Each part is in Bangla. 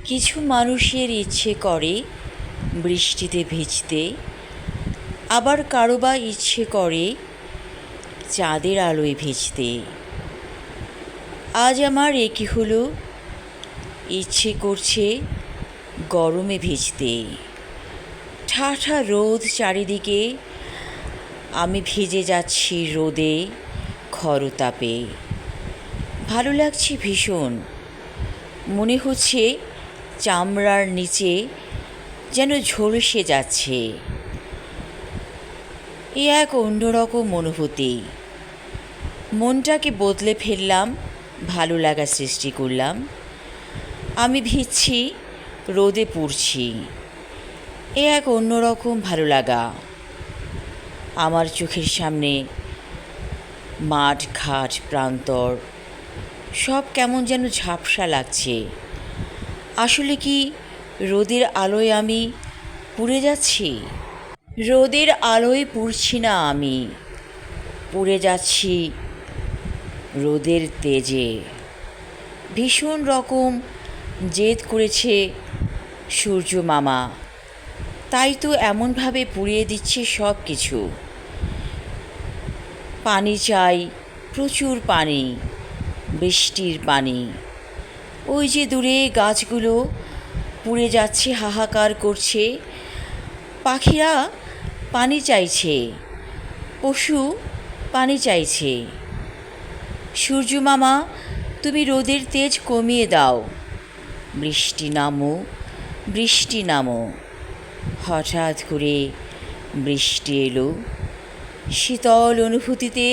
কিছু মানুষের ইচ্ছে করে বৃষ্টিতে ভিজতে, আবার কারো বা ইচ্ছে করে চাঁদের আলোয় ভিজতে। আজ আমার একই হলো, ইচ্ছে করছে গরমে ভিজতে। ঠাঠা রোদ চারিদিকে, আমি ভিজে যাচ্ছি রোদে খরতাপে। ভালো লাগছে ভীষণ, মনে হচ্ছে চামড়ার নিচে যেন ঝলসে যাচ্ছে। এ এক অন্যরকম অনুভূতি। মনটাকে বদলে ফেললাম, ভালো লাগা সৃষ্টি করলাম। আমি ভিজছি, রোদে পুড়ছি। এ এক অন্যরকম ভালো লাগা। আমার চোখের সামনে মাঠ ঘাট প্রান্তর সব কেমন যেন ঝাপসা লাগছে। আসলে কি রোদের আলোয় আমি পুড়ে যাচ্ছি? রোদের আলোয় পুড়ছি না আমি, পুড়ে যাচ্ছি রোদের তেজে। ভীষণ রকম জেদ করেছে সূর্য মামা, তাই তো এমনভাবে পুড়িয়ে দিচ্ছে সব কিছু। পানি চাই, প্রচুর পানি, বৃষ্টির পানি। ওই যে দূরে গাছগুলো পুড়ে যাচ্ছে, হাহাকার করছে। পাখিরা পানি চাইছে, পশু পানি চাইছে। সূর্য মামা, তুমি রোদের তেজ কমিয়ে দাও। বৃষ্টি নামো, বৃষ্টি নামো। হঠাৎ করে বৃষ্টি এলো, শীতল অনুভূতিতে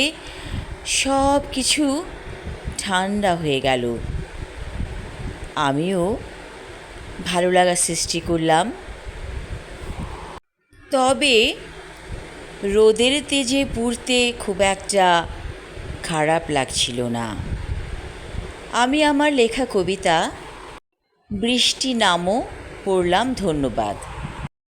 সব কিছু ঠান্ডা হয়ে গেল। আমিও ভালো লাগা সৃষ্টি করলাম। তবে রোদের তেজে পুড়তে খুব একটা খারাপ লাগছিল না। আমি আমার লেখা কবিতা বৃষ্টি নামও পড়লাম। ধন্যবাদ।